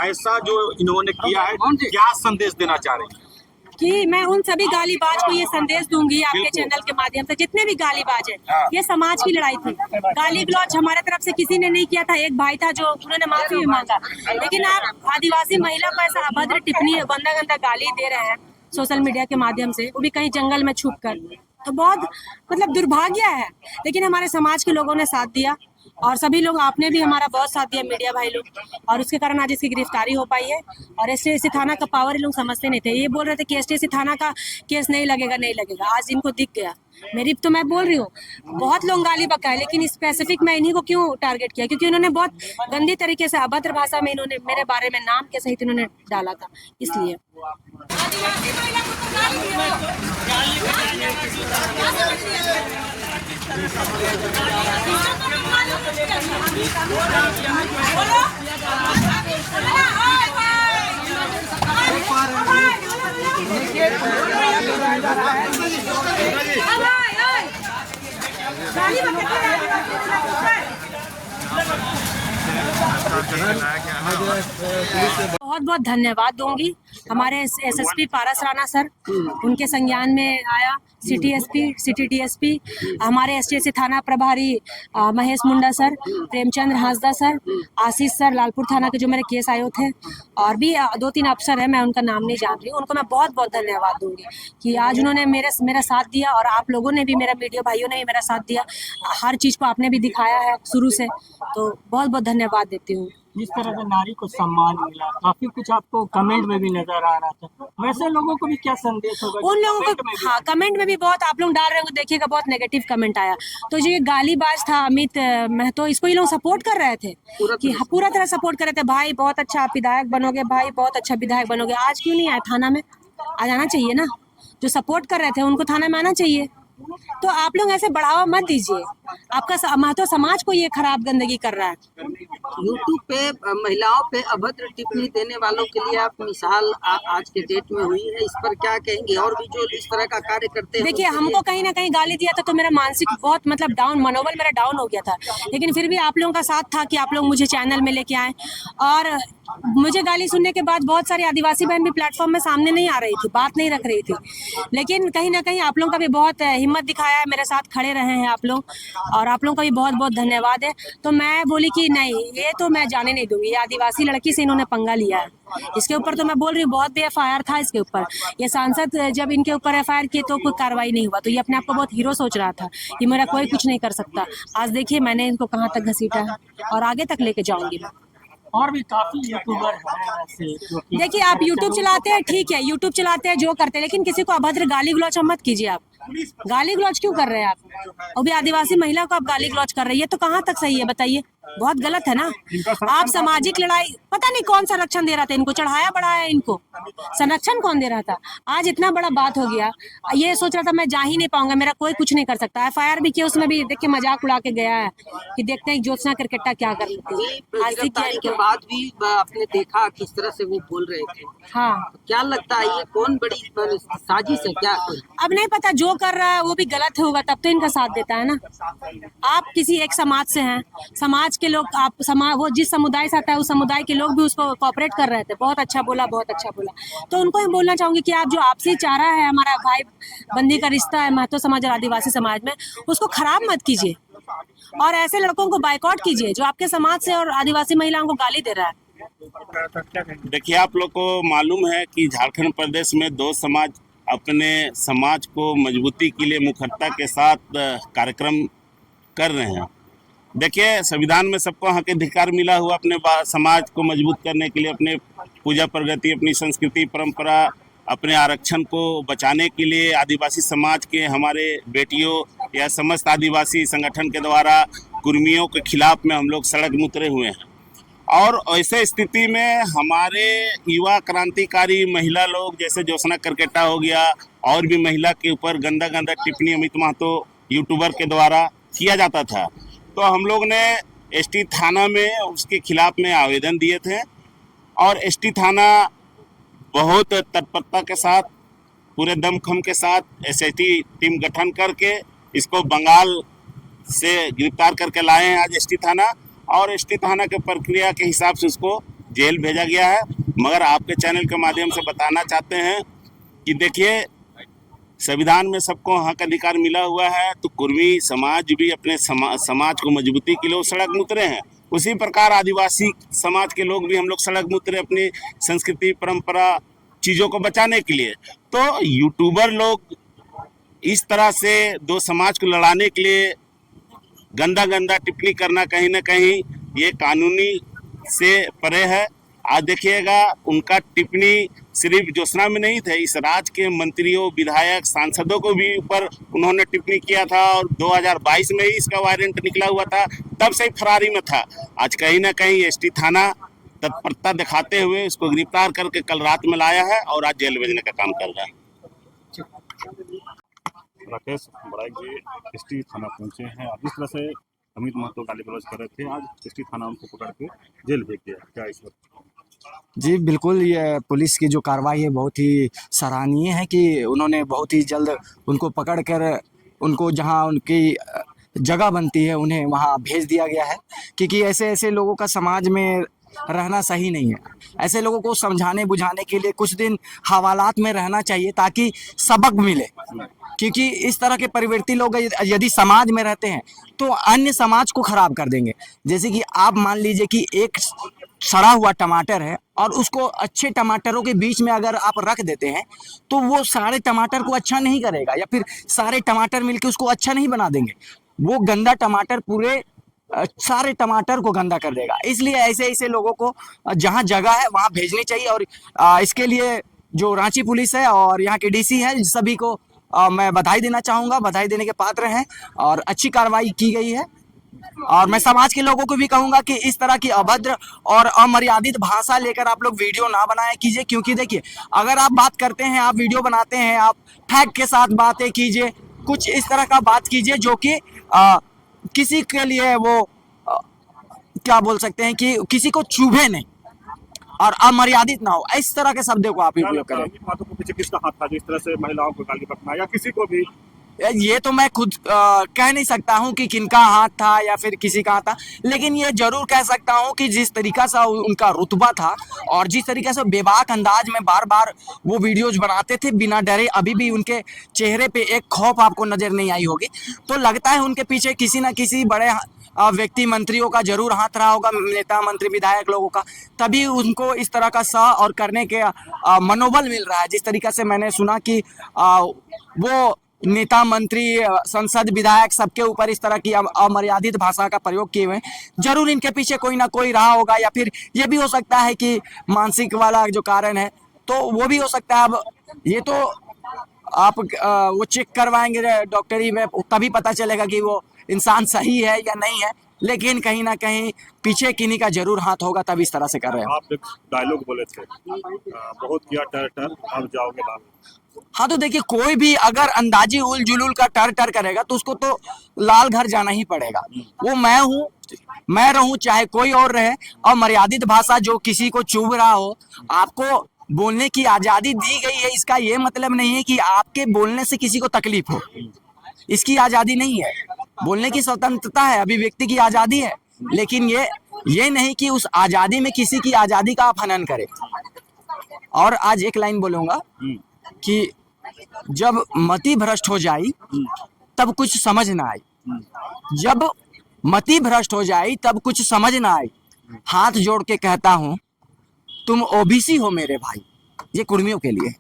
ऐसा जो इन्होंने किया है, क्या संदेश देना चाह रहे हैं? कि मैं उन सभी गालीबाज को ये संदेश दूंगी आपके चैनल के माध्यम से, जितने भी गालीबाज हैं, ये समाज की लड़ाई थी। गाली गलौज हमारे तरफ से किसी ने नहीं किया था। एक भाई था जो उन्होंने माफी भी मांगा, लेकिन आप आदिवासी महिला को ऐसा अभद्र टिप्पणी, गंदा गंदा गाली दे रहे हैं सोशल मीडिया के माध्यम से, वो भी कहीं जंगल में छुप कर, तो बहुत मतलब दुर्भाग्य है। लेकिन हमारे समाज के लोगों ने साथ दिया और सभी लोग, आपने भी हमारा बहुत साथ दिया, मीडिया भाई लोग, और उसके कारण आज इसकी गिरफ्तारी हो पाई है। और एसटीएससी थाना का पावर ये लोग समझते नहीं थे, ये बोल रहे थे कि एसटीएससी थाना का केस नहीं लगेगा। आज इनको दिख गया। मेरी तो मैं बोल रही हूँ, बहुत लोग गाली बकाए, लेकिन स्पेसिफिक मैं इन्हीं को क्यों टारगेट किया, क्योंकि उन्होंने बहुत गंदी तरीके से अभद्र भाषा में इन्होंने मेरे बारे में नाम के सहित इन्होंने डाला था, इसलिए। बहुत बहुत धन्यवाद दूंगी हमारे एसएसपी पारस राणा सर, उनके संज्ञान में आया। सिटी एसपी, सिटी डीएसपी, हमारे एसटीएससी थाना प्रभारी महेश मुंडा सर, प्रेमचंद्र हांसदा सर, आशीष सर, लालपुर थाना के जो मेरे केस आए थे, और भी 2-3 अफसर हैं, मैं उनका नाम नहीं जान रही हूँ। उनको मैं बहुत बहुत धन्यवाद दूंगी कि आज उन्होंने मेरा साथ दिया, और आप लोगों ने भी, मेरा मीडिया भाइयों ने भी मेरा साथ दिया। हर चीज़ को आपने भी दिखाया है शुरू से, तो बहुत बहुत धन्यवाद देती हूँ। जिस तरह से नारी को सम्मान मिला, काफी कुछ आपको कमेंट में भी नजर आ रहा था, वैसे लोगों को भी क्या संदेश होगा? उन लोगों को, हाँ, कमेंट में भी बहुत आप लोग डाल रहे होंगे, देखिएगा बहुत नेगेटिव कमेंट आया। तो जो ये गालीबाज था अमित महतो, इसको ये लोग सपोर्ट कर रहे थे कि पूरा तरह सपोर्ट कर रहे थे, भाई बहुत अच्छा आप विधायक बनोगे, भाई बहुत अच्छा विधायक बनोगे। आज क्यों नहीं आया थाना में? आ जाना चाहिए ना। जो सपोर्ट कर रहे थे उनको थाना में आना चाहिए। तो आप लोग ऐसे बढ़ावा मत दीजिए, आपका महतो समाज को ये खराब गंदगी कर रहा है। यूट्यूब पे महिलाओं पे अभद्र टिप्पणी देने वालों के लिए आप मिसाल आज के डेट में हुई है, इस पर क्या कहेंगे? और भी जो इस तरह का कार्य करते हैं, देखिए, हमको कहीं ना कहीं गाली दिया था तो मेरा मानसिक बहुत मतलब डाउन, मनोबल मेरा डाउन हो गया था, लेकिन फिर भी आप लोगों का साथ था कि आप लोग मुझे चैनल में लेके आए। और मुझे गाली सुनने के बाद बहुत सारी आदिवासी बहन भी प्लेटफॉर्म में सामने नहीं आ रही थी, बात नहीं रख रही थी, लेकिन कहीं ना कहीं आप लोगों का भी बहुत हिम्मत दिखाया है, मेरे साथ खड़े रहे हैं आप लोग, और आप लोगों का भी बहुत बहुत धन्यवाद है। तो मैं बोली कि नहीं, ये तो मैं जाने नहीं दूंगी, ये आदिवासी लड़की से इन्होंने पंगा लिया है, इसके ऊपर तो मैं बोल रही हूँ बहुत भी एफआईआर था इसके ऊपर। ये सांसद जब इनके ऊपर एफआईआर किए तो कोई कार्रवाई नहीं हुआ, तो ये अपने आप को बहुत हीरो सोच रहा था कि मेरा कोई कुछ नहीं कर सकता। आज देखिए मैंने इनको कहाँ तक घसीटा है और आगे तक लेके जाऊंगी मैं। और भी काफी यूट्यूबर हैं ऐसे। देखिए, आप यूट्यूब चलाते हैं, ठीक है, यूट्यूब चलाते हैं, जो करते हैं, लेकिन किसी को अभद्र गाली गलौज मत कीजिए। आप गाली गलौज क्यों कर रहे हैं? आप और भी आदिवासी महिला को आप गाली गलौज कर रही है, तो कहाँ तक सही है बताइए? बहुत गलत है ना। आप सामाजिक लड़ाई, पता नहीं कौन संरक्षण दे रहा था इनको, चढ़ाया बढ़ाया इनको, संरक्षण कौन दे रहा था? आज इतना बड़ा बात हो गया, ये सोच रहा था मैं जा ही नहीं पाऊंगा, मेरा कोई कुछ नहीं कर सकता। एफआईआर भी किया, उसमें भी देखिए मजाक उड़ा के गया है कि देखते हैं ज्योत्सना क्रिकेटा क्या कर लेती है। आज के बाद भी आपने देखा किस तरह से वो बोल रहे थे। हाँ, क्या लगता है ये कौन बड़ी साजिश है क्या? अब नहीं पता, जो कर रहा है वो भी गलत होगा, तब तो इनका साथ देता है ना। आप किसी एक समाज से हैं, समाज के लोग, आप वो जिस समुदाय से आता है उस समुदाय के लोग भी उसको कोऑपरेट कर रहे थे, बहुत अच्छा बोला, बहुत अच्छा बोला। तो उनको ही बोलना चाहूंगी कि आप जो आपसी चारा है, हमारा भाई बंदी का रिश्ता है महतो समाज और आदिवासी समाज में, उसको खराब मत कीजिए और ऐसे लड़कों को बाइकआउट कीजिए जो आपके समाज से और आदिवासी महिलाओं को गाली दे रहा है। देखिए, आप लोग को मालूम है कि झारखंड प्रदेश में 2 समाज अपने समाज को मजबूती के लिए मुखरता के साथ कार्यक्रम कर रहे हैं। देखिए, संविधान में सबको हक अधिकार मिला हुआ अपने समाज को मजबूत करने के लिए, अपने पूजा प्रगति, अपनी संस्कृति परंपरा, अपने आरक्षण को बचाने के लिए आदिवासी समाज के हमारे बेटियों या समस्त आदिवासी संगठन के द्वारा कुर्मियों के खिलाफ में हम लोग सड़क में उतरे हुए हैं। और ऐसे स्थिति में हमारे युवा क्रांतिकारी महिला लोग, जैसे ज्योत्सना करकेटा हो गया, और भी महिला के ऊपर गंदा गंदा टिप्पणी अमित महतो यूट्यूबर के द्वारा किया जाता था, तो हम लोग ने एसटी थाना में उसके खिलाफ में आवेदन दिए थे, और एसटी थाना बहुत तत्परता के साथ, पूरे दमखम के साथ एसआईटी टीम गठन करके इसको बंगाल से गिरफ्तार करके लाए हैं आज एसटी थाना, और एसटी थाना के प्रक्रिया के हिसाब से उसको जेल भेजा गया है। मगर आपके चैनल के माध्यम से बताना चाहते हैं कि देखिए, संविधान में सबको हक अधिकार मिला हुआ है, तो कुर्मी समाज भी अपने समाज को मजबूती के लिए सड़क में उतरे हैं। उसी प्रकार आदिवासी समाज के लोग भी, हम लोग सड़क में उतरे अपनी संस्कृति परंपरा चीज़ों को बचाने के लिए। तो यूट्यूबर लोग इस तरह से दो समाज को लड़ाने के लिए गंदा गंदा टिप्पणी करना कहीं ना कहीं ये कानूनी से परे है। आज देखिएगा, उनका टिप्पणी सिर्फ ज्योत्सना में नहीं थे, इस राज्य के मंत्रियों, विधायक, सांसदों को भी ऊपर उन्होंने टिप्पणी किया था, और 2022 में ही इसका वारंट निकला हुआ था, तब से ही फरारी में था। आज कहीं ना कहीं एसटी थाना तत्परता दिखाते हुए उसको गिरफ्तार करके कल रात में लाया है और आज जेल भेजने का काम कर रहा है। राकेश बड़ाई जी एसटी थाना पहुंचे हैं। अब जिस तरह से अमित महतो गाली गलौज कर रहे थे, आज एसटी थाना उनको पकड़ के जेल भेज दिया, क्या इस वक्त? जी बिल्कुल, ये पुलिस की जो कार्रवाई है बहुत ही सराहनीय है कि उन्होंने बहुत ही जल्द उनको पकड़कर उनको जहां उनकी जगह बनती है उन्हें वहां भेज दिया गया है, क्योंकि ऐसे ऐसे लोगों का समाज में रहना सही नहीं है। ऐसे लोगों को समझाने बुझाने के लिए कुछ दिन हवालात में रहना चाहिए ताकि सबक मिले, क्योंकि इस तरह के परिवर्ती लोग यदि समाज में रहते हैं तो अन्य समाज को खराब कर देंगे। जैसे कि आप मान लीजिए कि एक सड़ा हुआ टमाटर है और उसको अच्छे टमाटरों के बीच में अगर आप रख देते हैं तो वो सारे टमाटर को अच्छा नहीं करेगा, या फिर सारे टमाटर मिलके उसको अच्छा नहीं बना देंगे। वो गंदा टमाटर पूरे सारे टमाटर को गंदा कर देगा। इसलिए ऐसे ऐसे लोगों को जहां जगह है वहां भेजनी चाहिए, और इसके लिए जो रांची पुलिस है और यहाँ के डीसी है, सभी को मैं बधाई देना चाहूँगा, बधाई देने के पात्र हैं, और अच्छी कार्रवाई की गई है। और मैं समाज के लोगों को भी कहूँगा कि इस तरह की अभद्र और अमर्यादित भाषा लेकर आप लोग वीडियो ना बनाया कीजिए, क्योंकि देखिए, अगर आप बात करते हैं, आप वीडियो बनाते हैं, आप फैक्ट के साथ बातें कीजिए, कुछ इस तरह का बात कीजिए जो कि किसी के लिए वो क्या बोल सकते हैं कि किसी को चुभे नहीं और अमर्यादित ना हो। इस तरह के शब्दों को आप उपयोग करें। बातों को पीछे किसका हाथ था जिस तरह से महिलाओं को गाली बकना, या किसी को भी? ये तो मैं खुद कह नहीं सकता हूँ कि किनका हाथ था या फिर किसी का हाथ था, लेकिन ये जरूर कह सकता हूँ कि जिस तरीका से उनका रुतबा था और जिस तरीके से बेबाक अंदाज में बार बार वो वीडियोज बनाते थे बिना डरे, अभी भी उनके चेहरे पे एक खौफ आपको नजर नहीं आई होगी। तो लगता है उनके पीछे किसी ना किसी बड़े व्यक्ति, मंत्रियों का जरूर हाथ रहा होगा, नेता मंत्री विधायक लोगों का, तभी उनको इस तरह का सह और करने के मनोबल मिल रहा है। जिस तरीके से मैंने सुना कि वो नेता मंत्री, संसद, विधायक सबके ऊपर इस तरह की अमर्यादित भाषा का प्रयोग किए हुए हैं, जरूर इनके पीछे कोई ना कोई रहा होगा, या फिर ये भी हो सकता है कि मानसिक वाला जो कारण है तो वो भी हो सकता है। अब ये तो आप वो चेक करवाएंगे डॉक्टरी में, तभी पता चलेगा कि वो इंसान सही है या नहीं है, लेकिन कहीं ना कहीं पीछे किन्हीं का जरूर हाथ होगा, तब इस तरह से कर रहे हैं। आप एक डायलॉग बोले थे, बहुत किया टर टर अब जाओगे लाल। हाँ, तो देखिए, कोई भी अगर अंदाजी उल जुलूल का टर टर करेगा तो उसको तो लाल घर जाना ही पड़ेगा। वो मैं हूँ, मैं रहूं, चाहे कोई और रहे। और मर्यादित भाषा जो किसी को चुभ रहा हो, आपको बोलने की आजादी दी गई है, इसका ये मतलब नहीं है कि आपके बोलने से किसी को तकलीफ हो। इसकी आजादी नहीं है, बोलने की स्वतंत्रता है, अभिव्यक्ति की आजादी है, लेकिन ये नहीं कि उस आजादी में किसी की आजादी का आप हनन करें। और आज एक लाइन बोलूंगा कि जब मति भ्रष्ट हो जाई तब कुछ समझ ना आई, जब मति भ्रष्ट हो जाई तब कुछ समझ ना आई। हाथ जोड़ के कहता हूं, तुम ओबीसी हो मेरे भाई। ये कुर्मियों के लिए।